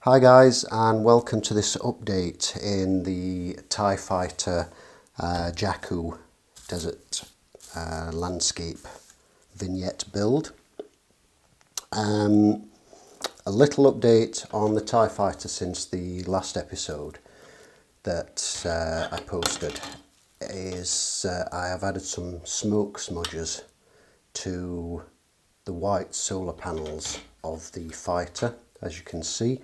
Hi guys, and welcome to this update in the TIE Fighter Jakku desert landscape vignette build. A little update on the TIE Fighter since the last episode that I posted is I have added some smoke smudges to the white solar panels of the fighter, as you can see,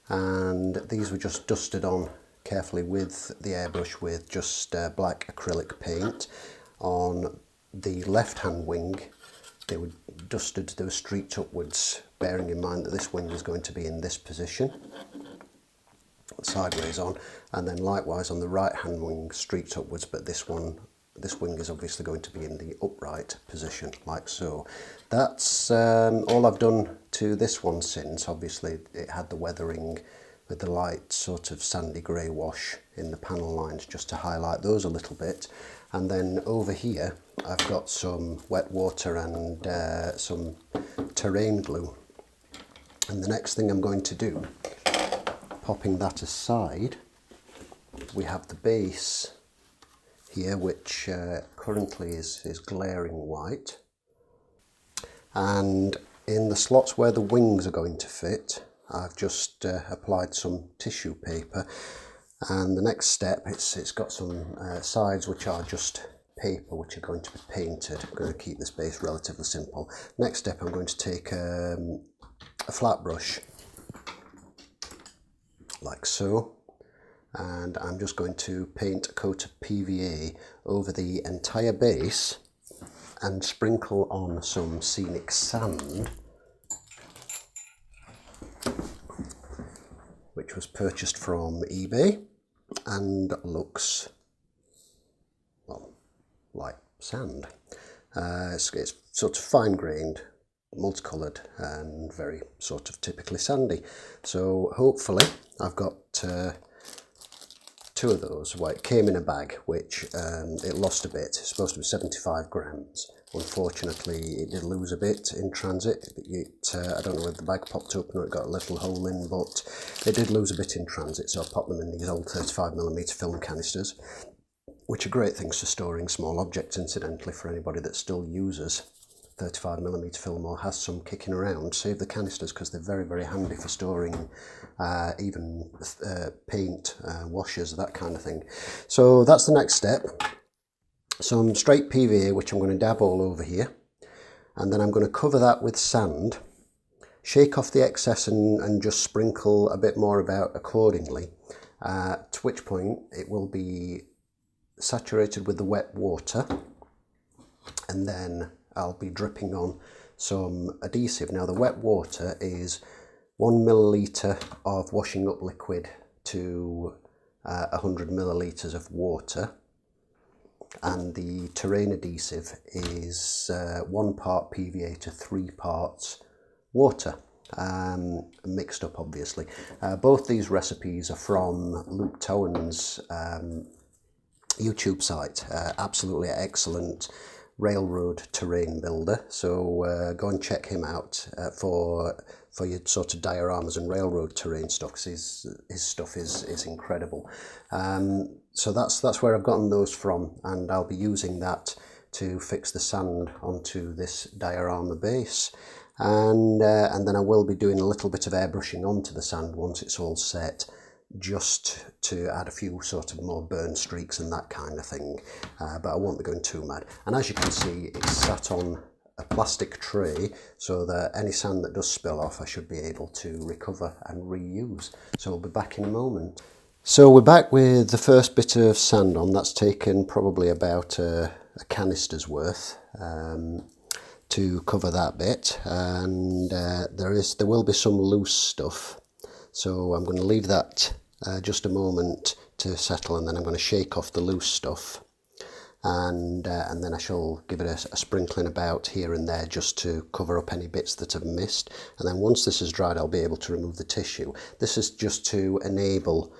and these were just dusted on carefully with the airbrush with just black acrylic paint. On the left hand wing they were dusted, they were streaked upwards, bearing in mind that this wing is going to be in this position, sideways on, and then likewise on the right hand wing streaked upwards, but this wing is obviously going to be in the upright position, like so. That's all I've done to this one since. Obviously it had the weathering with the light sort of sandy grey wash in the panel lines just to highlight those a little bit. And then over here I've got some wet water and some terrain glue. And the next thing I'm going to do, popping that aside, we have the base here, which currently is glaring white, and in the slots where the wings are going to fit I've just applied some tissue paper. And the next step, it's got some sides which are just paper which are going to be painted. I'm going to keep this base relatively simple. Next step, I'm going to take a flat brush like so, and I'm just going to paint a coat of PVA over the entire base and sprinkle on some Scenic sand, which was purchased from eBay and looks, well, like sand. It's sort of fine-grained, multicoloured and very sort of typically sandy. So hopefully I've got two of those. Well, it came in a bag which it lost a bit. It's supposed to be 75 grams. Unfortunately it did lose a bit in transit. I don't know whether the bag popped open or it got a little hole in, but it did lose a bit in transit, so I popped them in these old 35mm film canisters, which are great things for storing small objects, incidentally, for anybody that still uses 35mm film or has some kicking around. Save the canisters because they're very, very handy for storing even paint, washers, that kind of thing. So that's the next step. Some straight PVA, which I'm going to dab all over here, and then I'm going to cover that with sand, shake off the excess and just sprinkle a bit more about accordingly, to which point it will be saturated with the wet water, and then I'll be dripping on some adhesive. Now the wet water is 1 milliliter of washing up liquid to 100 millilitres of water, and the terrain adhesive is 1 part PVA to 3 parts water, mixed up obviously. Both these recipes are from Luke Towan's YouTube site. Absolutely excellent railroad terrain builder, so go and check him out for your sort of dioramas and railroad terrain stuff, because his stuff is incredible. So that's where I've gotten those from, and I'll be using that to fix the sand onto this diorama base, and then I will be doing a little bit of airbrushing onto the sand once it's all set, just to add a few sort of more burn streaks and that kind of thing, but I won't be going too mad. And as you can see, it's sat on a plastic tray, so that any sand that does spill off I should be able to recover and reuse. So we'll be back in a moment. So we're back with the first bit of sand on. That's taken probably about a canister's worth to cover that bit, and there will be some loose stuff, so I'm going to leave that just a moment to settle, and then I'm going to shake off the loose stuff, and then I shall give it a sprinkling about here and there just to cover up any bits that I've missed. And then once this is dried I'll be able to remove the tissue. This is just to enable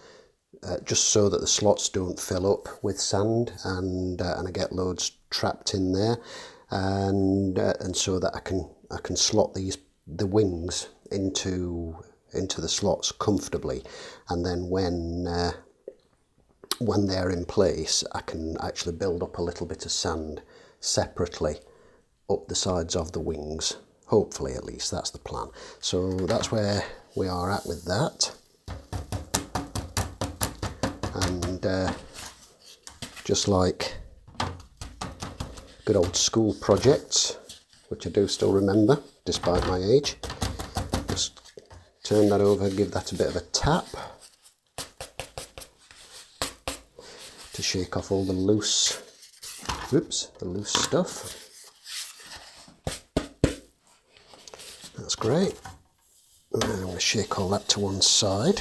just so that the slots don't fill up with sand and I get loads trapped in there, and so that I can slot the wings into into the slots comfortably, and then when they're in place, I can actually build up a little bit of sand separately up the sides of the wings. Hopefully, at least, that's the plan. So that's where we are at with that. And just like good old school projects, which I do still remember despite my age, just turn that over, give that a bit of a tap to shake off all the loose, the loose stuff. That's great. And I'm going to shake all that to one side,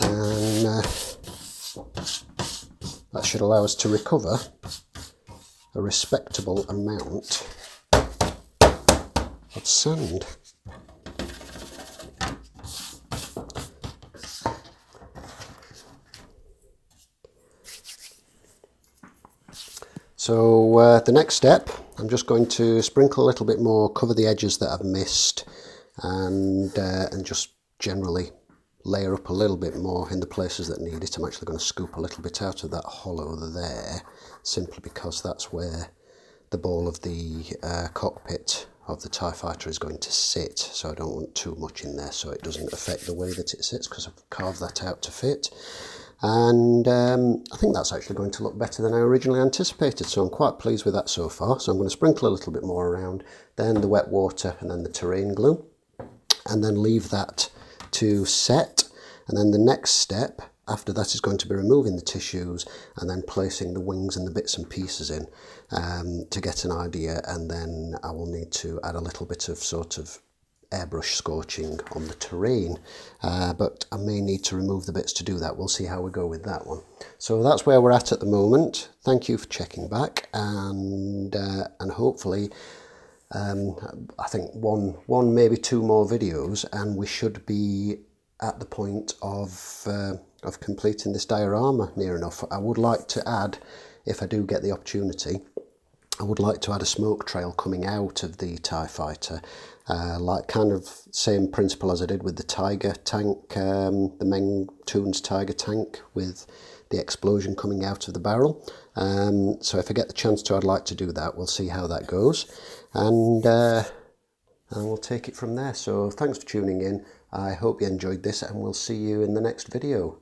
and that should allow us to recover a respectable amount of sand. So the next step, I'm just going to sprinkle a little bit more, cover the edges that I've missed, and just generally layer up a little bit more in the places that need it. I'm actually going to scoop a little bit out of that hollow there, simply because that's where the ball of the cockpit of the TIE Fighter is going to sit, so I don't want too much in there so it doesn't affect the way that it sits, because I've carved that out to fit. And I think that's actually going to look better than I originally anticipated, so I'm quite pleased with that so far. So I'm going to sprinkle a little bit more around, then the wet water, and then the terrain glue, and then leave that to set. And then the next step after that is going to be removing the tissues and then placing the wings and the bits and pieces in to get an idea, and then I will need to add a little bit of sort of airbrush scorching on the terrain, but I may need to remove the bits to do that. We'll see how we go with that one. So that's where we're at the moment. Thank you for checking back, and hopefully I think one maybe two more videos and we should be at the point of completing this diorama near enough. I would like to add, if I do get the opportunity, I would like to add a smoke trail coming out of the TIE Fighter, like kind of same principle as I did with the Tiger tank, the Meng Toons Tiger tank, with the explosion coming out of the barrel. So if I get the chance to, I'd like to do that. We'll see how that goes, and we'll take it from there. So thanks for tuning in. I hope you enjoyed this, and we'll see you in the next video.